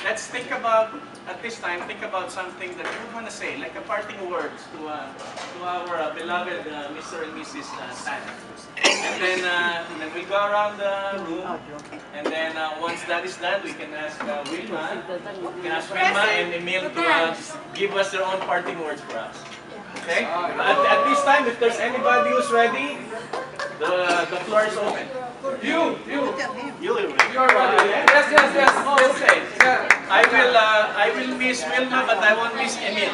let's think about, at this time, think about something that you want to say, like a parting words to our beloved Mr. and Mrs. Tan. And then we go around the room, and then once that is done, we can ask Wilma and Emil to give us their own parting words for us. Okay? At this time, if there's anybody who's ready, the floor is open. You are ready. Yes. Okay. I will miss Wilma, but I won't miss Emil.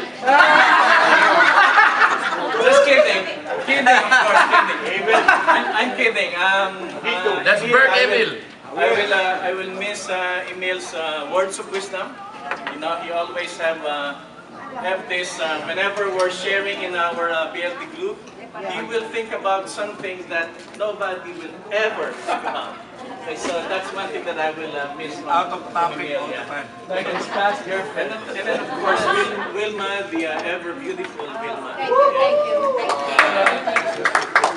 Just kidding. Of course, kidding. I'm kidding. Let's burn Emil. I will miss Emil's words of wisdom. You know, he always have this whenever we're sharing in our BLT group. He will think about something that nobody will ever think about. Okay, so that's one thing that I will miss from out of topic all the time. Like his past girlfriend. And then of course Wilma, the ever beautiful Wilma. Thank you.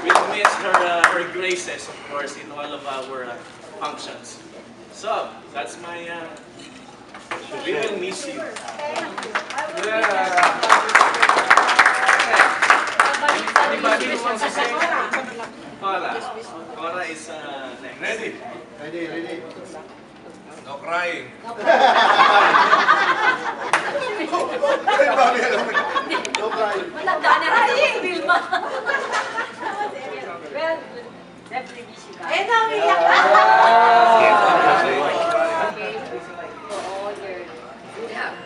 We'll miss her graces, of course, in all of our functions. So that's my. We will miss you. Anybody who wants to say? Cora is next. Ready? No crying. No crying. Matanda na rin si Wilma. Well, definitely miss you guys. Umiyak ka! Okay, for all your good health.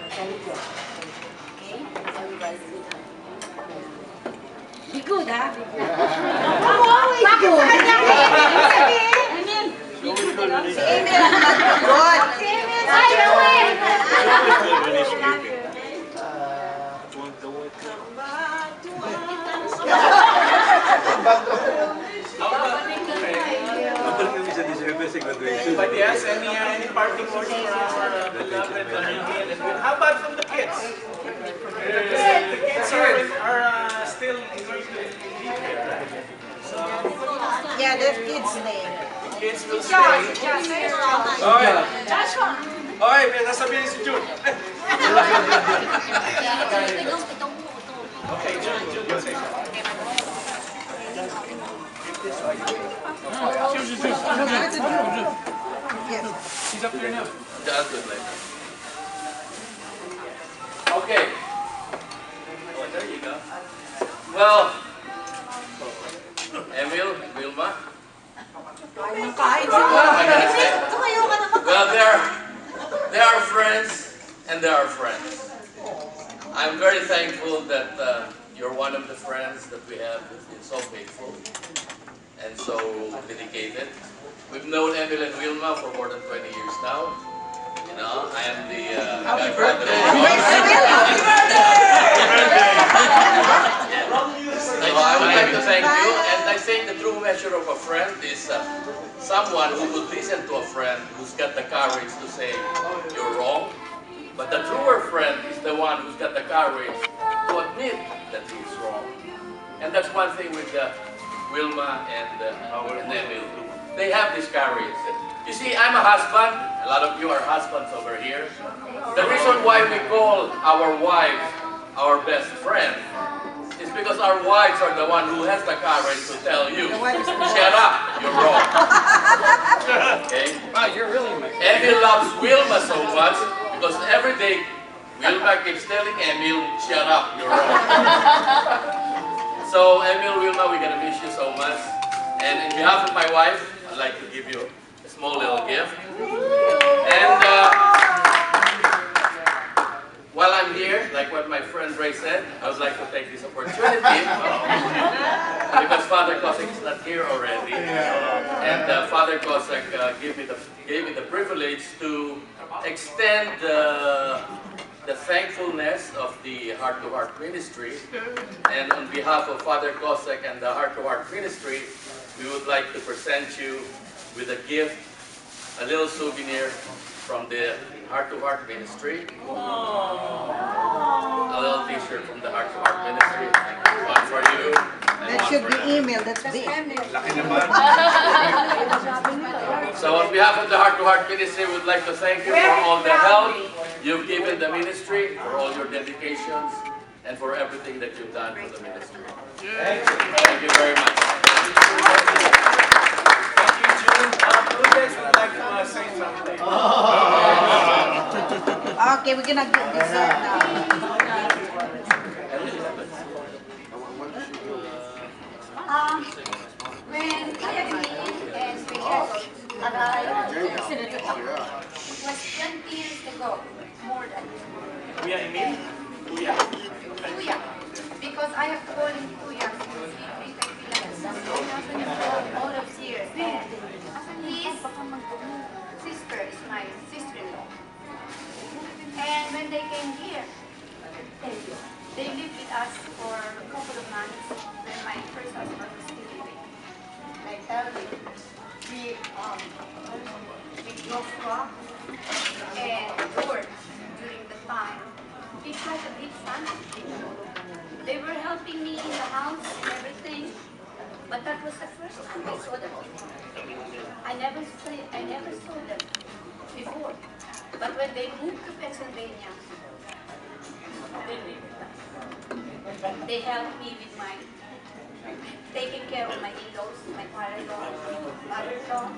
Okay? Everybody's good health. Be good, ha? Be good. Bakit sa kanya ko Emil, be good, ano? Si Emil ang nag-good. Si Emil sa Anybody else? Any parting words for our beloved Emil and Will? How about from the kids? The kids are still going to be here, right? So Yeah, the kids' name. kids will stay. Oy! Oy, may nasabihin si June. Okay, June, you'll say something. She's up here now. Just good like that. Okay. Oh, there you go. Well, Emil, Wilma. Kain si Tumayo ka naman. Well, there are friends and there are friends. I'm very thankful that you're one of the friends that we have who's been so faithful and so dedicated. We've known Emil and Wilma for more than 20 years now. You know, I am the Happy godfather. So I would like to thank you, and I think the true measure of a friend is someone who would listen to a friend who's got the courage to say you're wrong. But the truer friend is the one who's got the courage to admit that he's wrong. And that's one thing with Wilma and Emil. They have this courage. You see, I'm a husband. A lot of you are husbands over here. The reason why we call our wives our best friend is because our wives are the one who has the courage to tell you, shut up, you're wrong. Okay? Wow, you're really Emil loves Wilma so much because every day Wilma keeps telling Emil, shut up, you're wrong. So Emil, Wilma, we're gonna miss you so much. And in behalf of my wife, I'd like to give you a small little gift. And while I'm here, like what my friend Ray said, I would like to take this opportunity because Father Cossack is not here already. And Father Cossack gave me the privilege to extend the thankfulness of the Heart to Heart Ministry. And on behalf of Father Cossack and the Heart to Heart Ministry, we would like to present you with a gift, a little souvenir from the Heart to Heart Ministry. A little t-shirt from the Heart to Heart Ministry. One for you. And That one should for be them. email. That's big. laki naman. So on behalf of the Heart to Heart Ministry, we would like to thank you for all the help you've given the ministry, for all your dedications, and for everything that you've done for the ministry. Thank you very much. Thank you, June. Lourdes would like to say something. Okay, we're gonna get dessert now. When Kayami and Voyage arrived, it was 20 years ago, more than Kuya Emil? Kuya? Kuya, because I have called him Kuya since he treated me like a son all of years. And his sister is my sister-in-law. And when they came here, they lived with us for a couple of months when my first husband was still living. Like Elvin, we drove truck and worked during the time. It was a big family. They were helping me in the house and everything, but that was the first time I saw them. I never saw them before. But when they moved to Pennsylvania, they lived with us. They helped me with my taking care of my in-laws, my father-in-law, mother-in-law,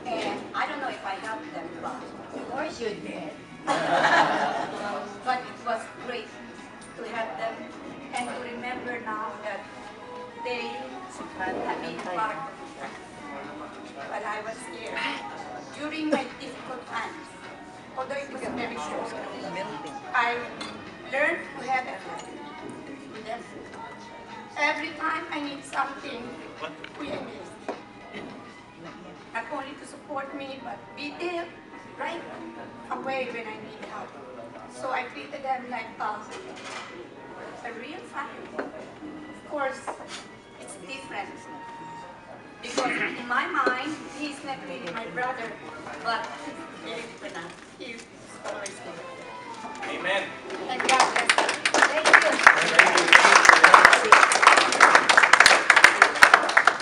and I don't know if I helped them, but of course you did. But it was great to have them and to remember now that they have been part of me while I was here during my difficult times. Although it was very short, I learned to have a family with them. Every time I need something, we exist. Not only to support me, but be there right away when I need help. So I treated them like a real family. Of course, it's different. Because in my mind, he's not really my brother, but he's always here. Amen. And God bless you. Thank you.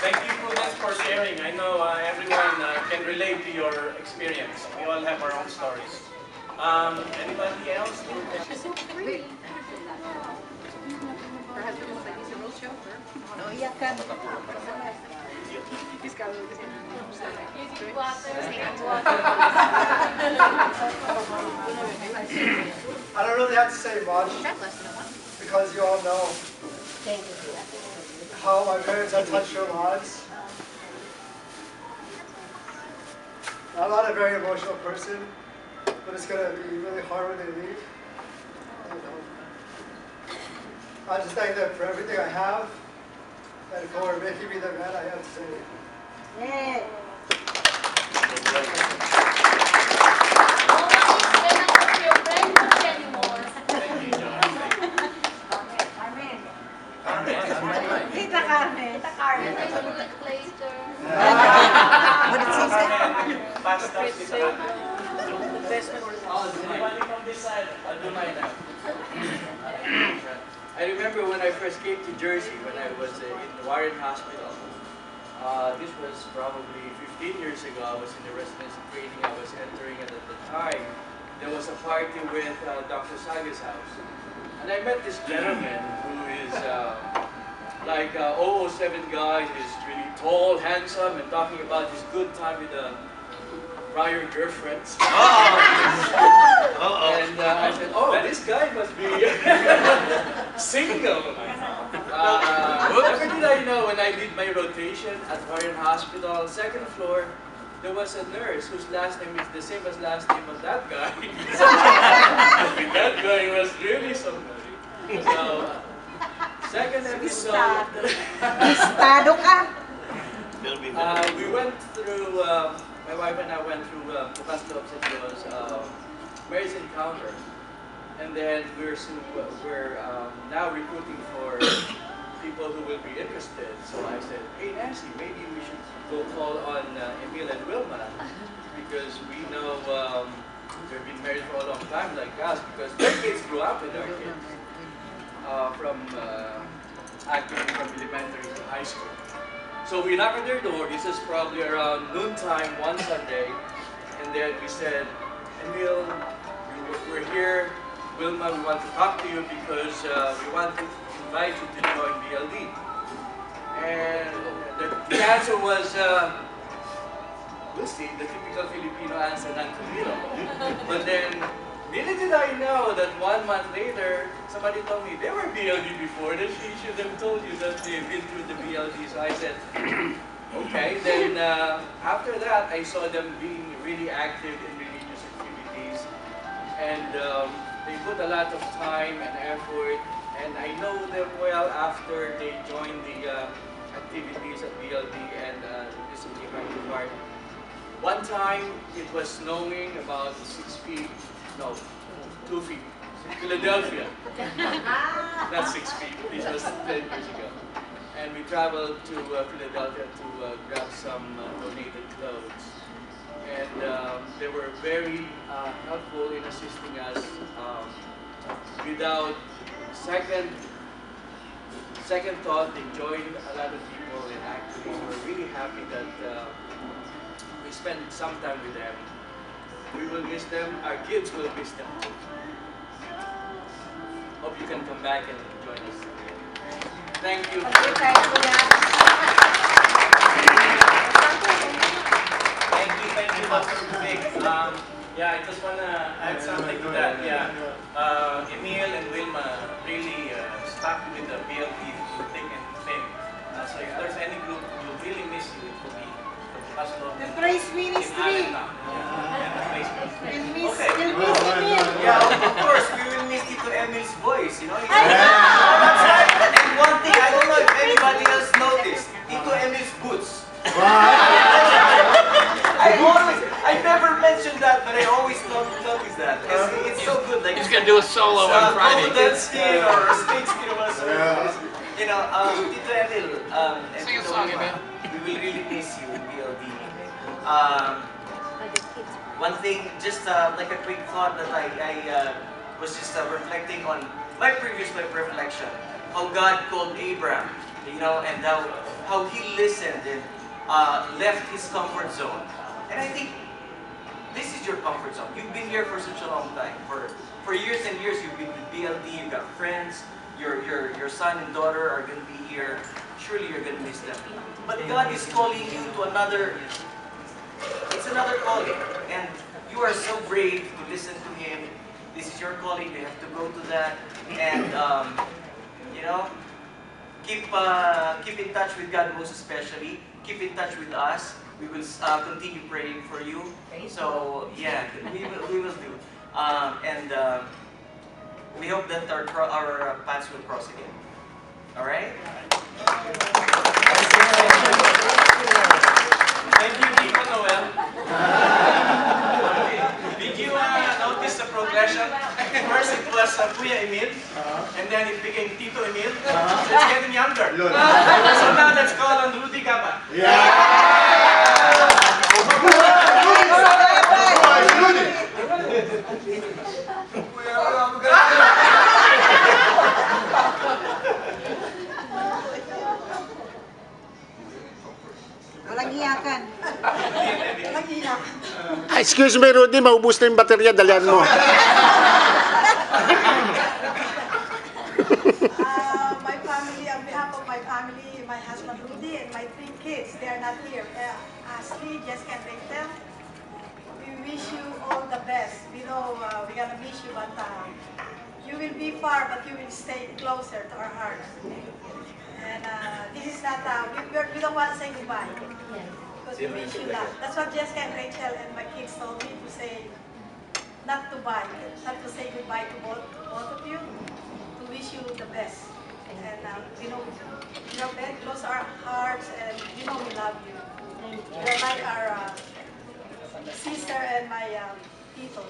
Thank you, Prudence, for sharing. I know everyone can relate to your experience. We all have our own stories. Anybody else? No, iyakan. I don't really have to say much because you all know how my parents have touched your lives. I'm not a very emotional person, but it's going to be really hard when they leave. I just thank them for everything I have and for making me the man I am today. Yeah. Tita Carmen. What did she say? Pasta, Anybody from this side? I'll do mine now. I remember when I first came to Jersey, when I was in Warren Hospital. This was probably 15 years ago. I was in the residency training. I was entering, and at the time, there was a party with Dr. Saga's house. And I met this gentleman who is like 007 guy. He's really tall, handsome, and talking about his good time with prior girlfriends. And I said, oh, this guy must be single. Never did I know, when I did my rotation at Warren Hospital, second floor, there was a nurse whose last name is the same as last name of that guy. That guy was really somebody. So, second episode, Estado ka. we went through, my wife and I went through customs. It was marriage encounter. And then we're now recruiting for people who will be interested. So I said, hey Nancy, maybe we should go call on Emil and Wilma, because we know they've been married for a long time like us, because their kids grew up with our kids from acting from elementary to high school. So we knocked on their door. This is probably around noontime one Sunday. And then we said, Emil, we're here. Wilma, we want to talk to you because we want to invite you to join BLD. And the answer was, we'll see, the typical Filipino answer, not Camilo. But then, little did I know that 1 month later, somebody told me they were BLD before, that she should have told you that they've been through the BLD. So I said, okay. Then after that, I saw them being really active in religious activities. And they put a lot of time and effort. And I know them well after they joined the activities at BLD and this became part. One time, it was snowing about 6 feet, no, 2 feet, in Philadelphia. Not 6 feet, this was 10 years ago. And we traveled to Philadelphia to grab some donated clothes. And they were very helpful in assisting us without second thought. They joined a lot of people and actually we're really happy that we spend some time with them. We will miss them. Our kids will miss them too. Hope you can come back and join us. Thank you. Thank you, Dr. Vic. Yeah, I just want to add something to that. Yeah, Emil and Wilma really stuck with the BLT through thick and thin. So if there's any group who really miss you, it will be The Praise Ministry. Okay. We'll miss Emil. Yeah, of course, we will miss Tito Emil's voice, you know? That's right. And one thing, I don't know if anybody else noticed, Tito Emil's boots. I never mentioned that, but I always notice that. It's so good. Like, He's gonna do a solo on Friday. Skin or snake skin or whatever. You know, Tito Emil, and Sing a Tito song, Wilma, Emil. we will really miss you in BLD. One thing, just like a quick thought that I was just reflecting on my previous life reflection, how God called Abraham, you know, and how he listened and left his comfort zone. And I think this is your comfort zone. You've been here for such a long time. For years and years, you've been with BLD, you've got friends, your son and daughter are going to be here. Surely you're going to miss them. But God is calling you to another, it's another calling. And you are so brave to listen to Him. This is your calling, you have to go to that. And, you know, keep in touch with God most especially. Keep in touch with us. We will continue praying for you. So, yeah, we will do. And we hope that our paths will cross again. All right? Thank you, Nico Noel. Did you notice the progression? First it was Kuya Emil, and then it became Tito Emil. So it's getting younger. So now let's call on Rudy Gaba. Walang iyakan. Walang iyakan. Excuse me, Rudy, maubos na yung baterya, dalian mo. My family, on behalf of my family, my husband Rudy and my 3 kids, they are not here. Ashley, Jessica, and Rachel, we wish you all the best. We know we're gonna miss you, but you will be far, but you will stay closer to our hearts. And this is not, we don't want to say goodbye, because we wish you that. That's what Jessica and Rachel and my kids told me to say, not to bye, not to say goodbye to both of you, to wish you the best. And you know, you're very close to our hearts, and you know we love you. You're like our sister and my tito.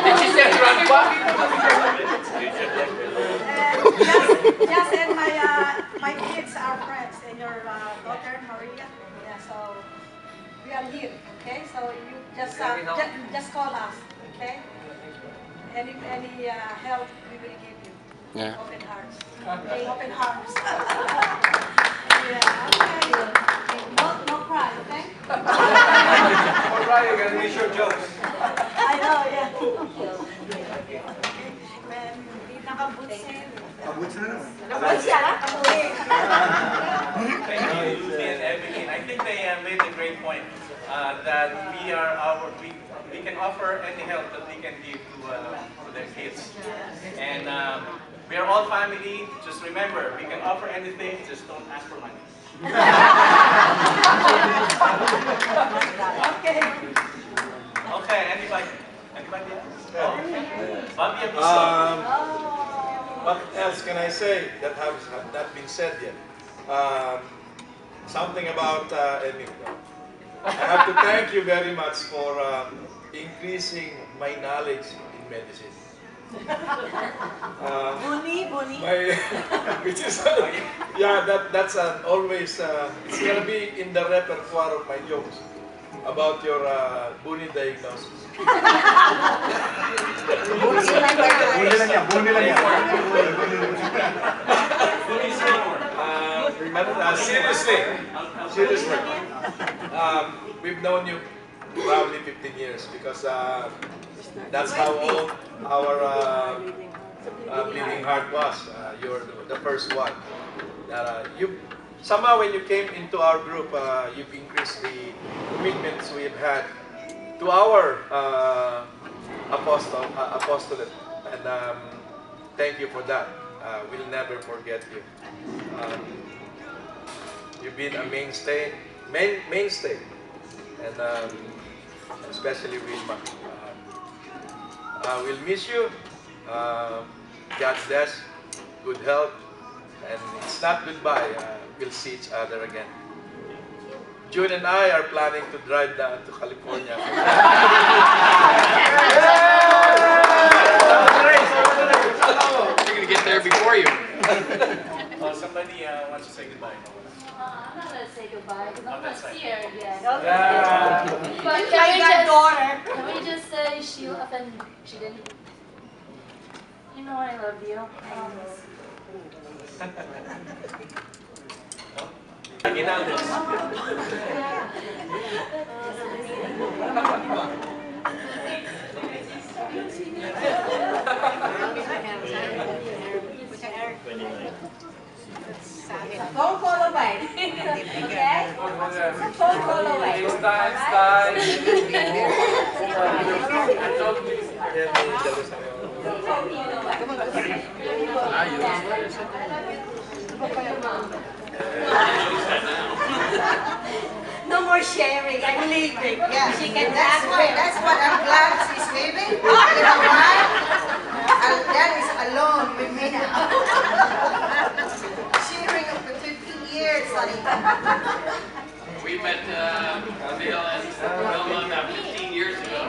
Did she say grandpa? Just and my kids are friends, and your daughter Maria. Yeah, so we are here. Okay, so you just call us. Okay. any help we will give you. Yeah. Open hearts. Open hearts. Yeah, okay. No cry, okay? Alright, you're gonna miss your jokes. I know, yeah. Man, nakaboots na yun. Abot na naman. Nakaboots siya, nakaboots. Thank you, Lucy and Evelyn. I think they made a great point that we can offer any help that we can give to their kids. And we are all family. Just remember, we can offer anything. Just don't ask for money. Okay. Okay. Anybody? Anybody else? Oh, okay. Bobby Abiso. What else can I say that has not been said yet? Something about Emil. I have to thank you very much for increasing my knowledge in medicine. Buni. Which is yeah, that's always it's gonna be in the repertoire of my jokes about your buni diagnosis. Buni lang yan. Seriously, we've known you probably 15 years because that's how old our bleeding heart was. You're the first one. You somehow when you came into our group, you've increased the commitments we've had to our apostolate, and thank you for that. We'll never forget you. You've been a mainstay, and especially Wilma. We'll miss you. God bless, good health, and it's not goodbye. We'll see each other again. June and I are planning to drive down to California. We're gonna get there before you. Oh, somebody wants to say goodbye. I'm not gonna say goodbye because I'm not that's here yet. Yeah. But can we just say she didn't? You know I love you. Aguinaldos. Phone call away. Okay? Phone call away. It's time. No more sharing. I'm leaving. Yeah, She can that's ask what I'm glad she's leaving. You know why? That is alone with me now. Sharing up to 15 years, honey. We met Emil and Wilma about 15 years ago.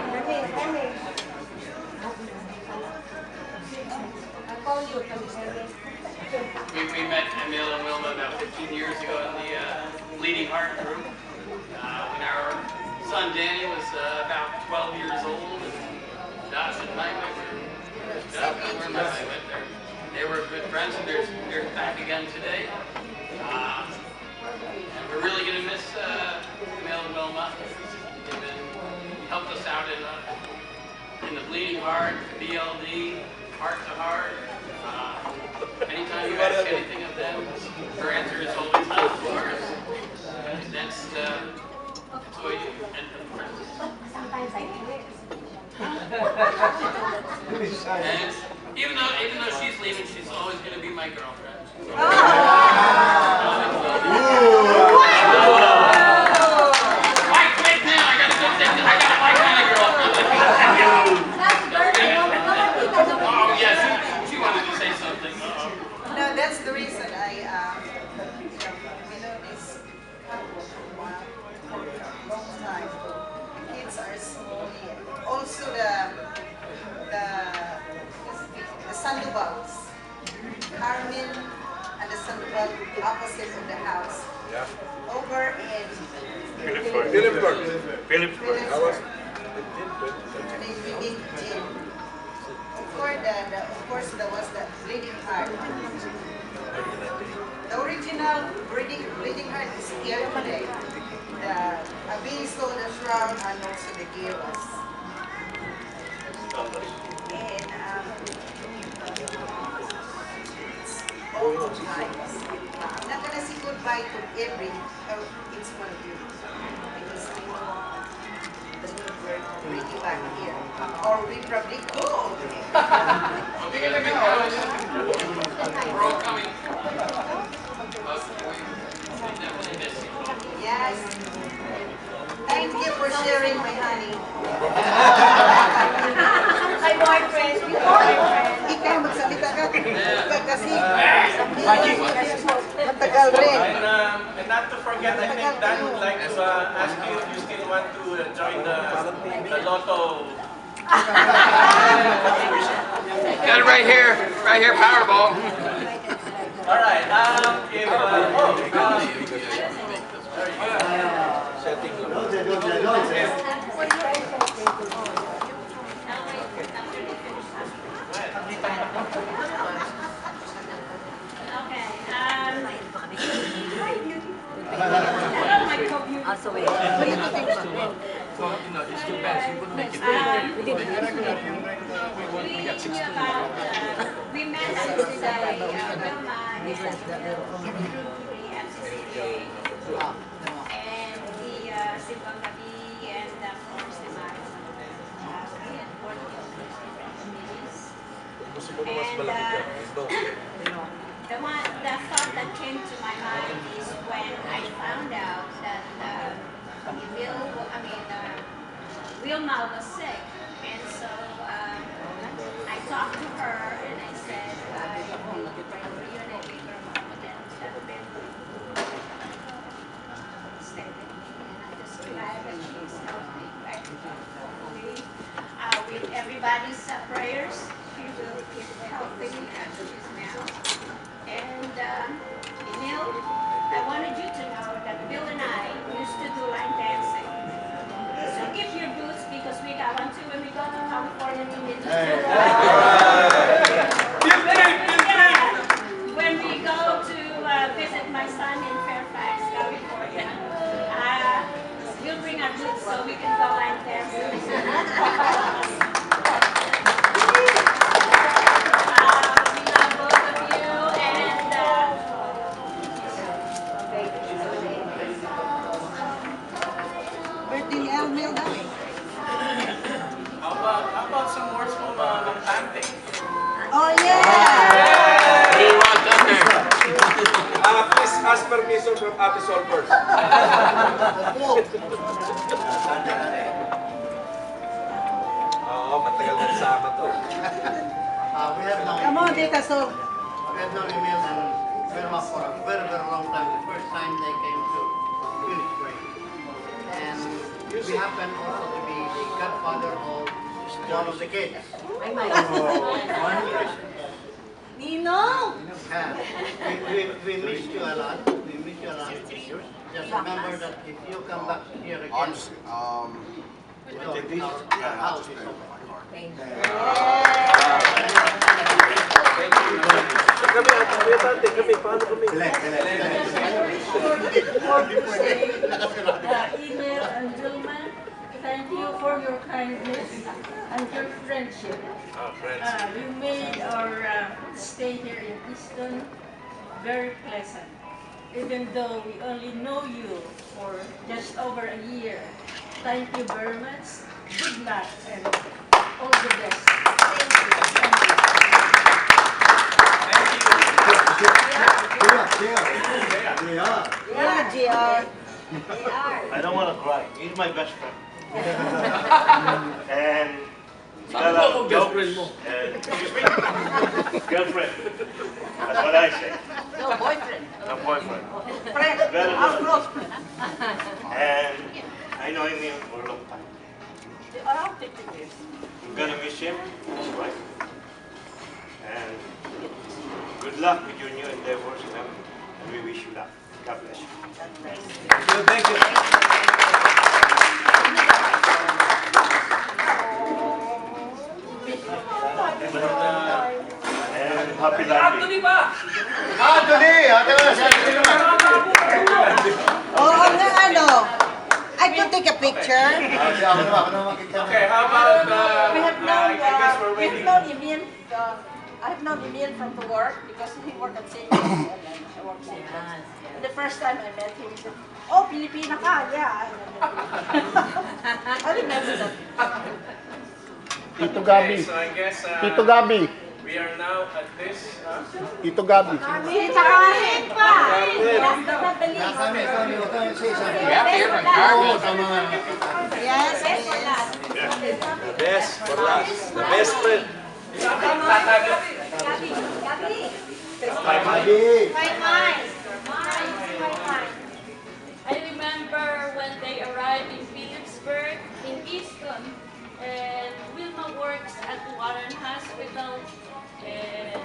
We met Emil and Wilma about 15 years ago in the Bleeding Heart group. When our son Danny was about 12 years old, and Josh and Mike they were good friends, and they're back again today. And we're really going to miss Emil and Wilma. They've helped us out in the Bleeding Heart, BLD, Heart to Heart. Anytime you ask anything of them, her answer is always of course. That's what you and Sometimes I do it. and even though she's leaving, she's always going to be my girlfriend. Wait now, I got my kind of girlfriend. Oh yes, she wanted to say something. No, that's the reason I, we know this couple for a long time. Kids are small. Also the Sandubals, Carmen and the Sandoval opposite of the house. Yeah. Over in Philipsburg. Philipsburg. I was They meet Jim. before of course, there was the bleeding heart. The original bleeding heart is here today. The abiso, the shroud, and also the gearless. And all times. I'm not gonna say goodbye to each one of you because I know the good word to bring you back here, or we probably go. We're all coming. Yes. Thank you for sharing, my honey. My boyfriend, Ikaw, magsalita ka. Kasi, matagal rin. And not to forget, I think Dan would like to ask you if you still want to join the Lotto. Got it right here, Powerball. All right. Also, wait. No, it's too bad. You wouldn't make it. we met at Wilma, and the Simbang Gabi, and of course the Maris. We had worked in different committees. The thought that came to my mind is when I found out that Wilma was sick, and so I talked to her and I said I will reunite with her mom again. That's been stay with me, and I'm just glad that she's healthy. Hopefully, with everybody's prayers, she will keep healthy as she is now. And Emil, I wanted you to know that Bill and I used to do line dancing. So keep your boots because we got one too when we go to California to meet when we go to visit my son in Fairfax, California, we'll bring our boots so we can go line dancing. How about some words from Tante? Oh, yeah! Please ask permission from Ate Sol first. Oo, matagal na sama to. Come on, Tita Sol. We have known Emil and Wilma for a very, very long time. The first time they came to Phoenix Break. And we happen also to be the godfather of one of the kids. Nino! We miss you a lot. We miss you a lot. Just remember that if you come back here again, our house is open. Kami, Ate, kami, paano kami? Emil and Wilma, thank you for your kindness and your friendship. You made our stay here in Easton very pleasant, even though we only know you for just over a year. Thank you very much. Good luck and all the best. Thank you. Yeah, GR. I don't want to cry. He's my best friend. And excuse me? Girlfriend. That's what I say. No, boyfriend. No boyfriend. Friend. Very Our good. close friend. And I know him for a long time. Around 50 years. I'm gonna miss him, his wife. And good luck with your new endeavors, and we wish you luck. God bless you. Thank you. Thank you. happy landing. Anthony ba? Anthony! Anthony naman. Oo nga, ano. I could take a picture. Ako naman makita. Okay, how about, We have known, I guess we're we have waiting. known Emil. I have known Emil from the work because he worked at Century and then I worked at Century. And the first time I met him, he said, "Oh, Pilipina ka, yeah." I remember that. Tito Gabi. Okay, so I guess Tito Gabi. we are now at this. Tito Gabi. Tita Karen pa! Last but not the least. You have to hear from Carmen. Yes, yes. The best for last. The best friend. Gabi. I remember when they arrived in Phillipsburg, in Easton, and Wilma works at Warren Hospital, and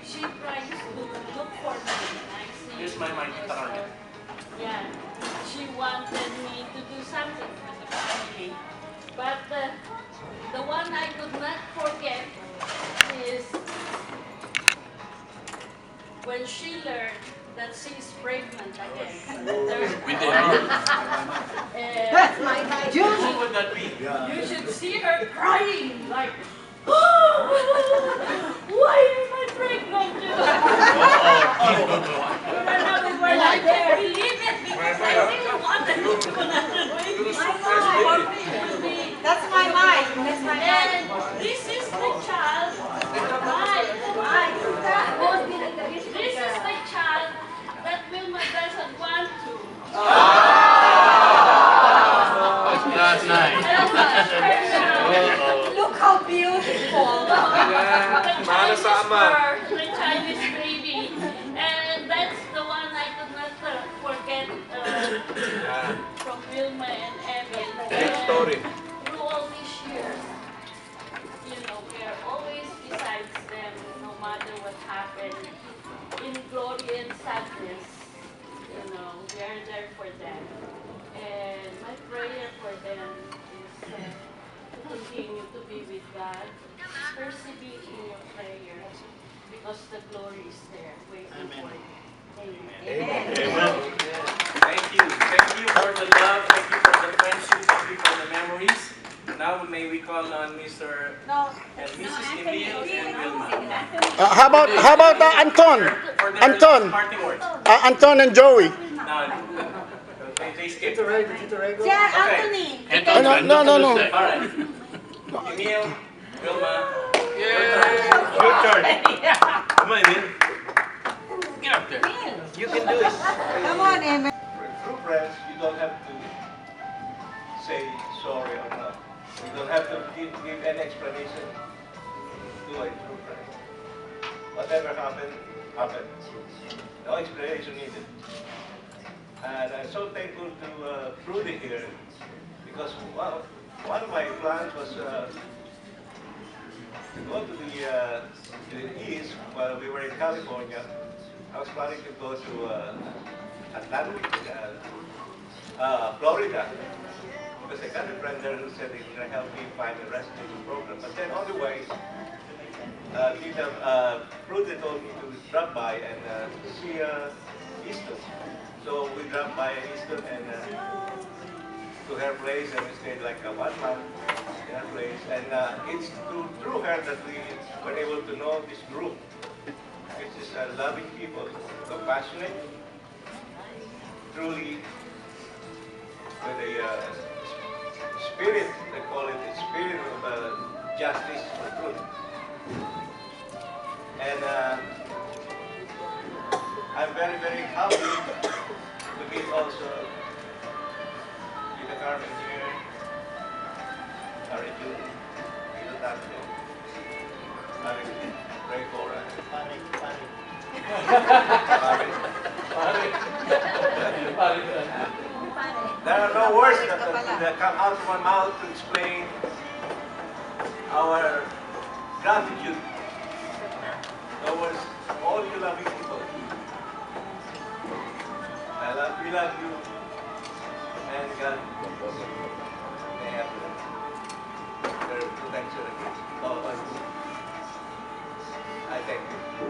she tries to look for me. I see. Here's my mic, Tita Carmen. Yeah, she wanted me to do something for the family, but the one I could not forget is when she learned that she's pregnant again. With the hand. That's my Who would that be? You should see her crying like, why am I pregnant? I can't believe it because I really wanted to do it. That's my mind. That's my mind. And this is the child. This is the child that Wilma doesn't want to. That's nice. Look how beautiful. Para sa ama. The Chinese baby. And that's the one I could not forget from Wilma and Emil. Great story. Through all these years, you know, we are always besides them, no matter what happened. In glory and sadness, you know, we are there for them. And my prayer for them is to continue to be with God. Persevere in your prayers because the glory is there waiting for you. Amen. Amen. Thank you. Thank you for the love. Thank you for the friendship. Thank you for the memories. Now may we call on Mr. and Mrs. Emil and Wilma. How about Anton? For their Anton. parting words. Anton and Joey. Now, they skip. Yeah, Anthony. No. All right. Emil, Wilma. Your turn. Come on, Emil. Get up there. You can do it. Come on, Emma. True friends, you don't have to say sorry or not. You don't have to give any explanation to a true friend. Whatever happened, happened. No explanation needed. And I'm so thankful to Trudy here because one of my plans was to go to the east while we were in California. I was planning to go to Atlantic, Florida, because I got a friend there who said he's going to help me find a residential program. But then on the way, Trudy told me to drop by and see Easton. So we dropped by Easton and to her place, and we stayed like 1 month in her place. And it's through her that we were able to know this group, which is loving people, compassionate, truly with a spirit, they call it a spirit of justice or truth. And I'm very, very happy to meet also Tita Carmen here, Harry June, Tito Tato, Harry Ray Cora, There are no words that come out of my mouth to explain our gratitude towards all you loving people. We love you, and God may have their protection against all of us. I thank you.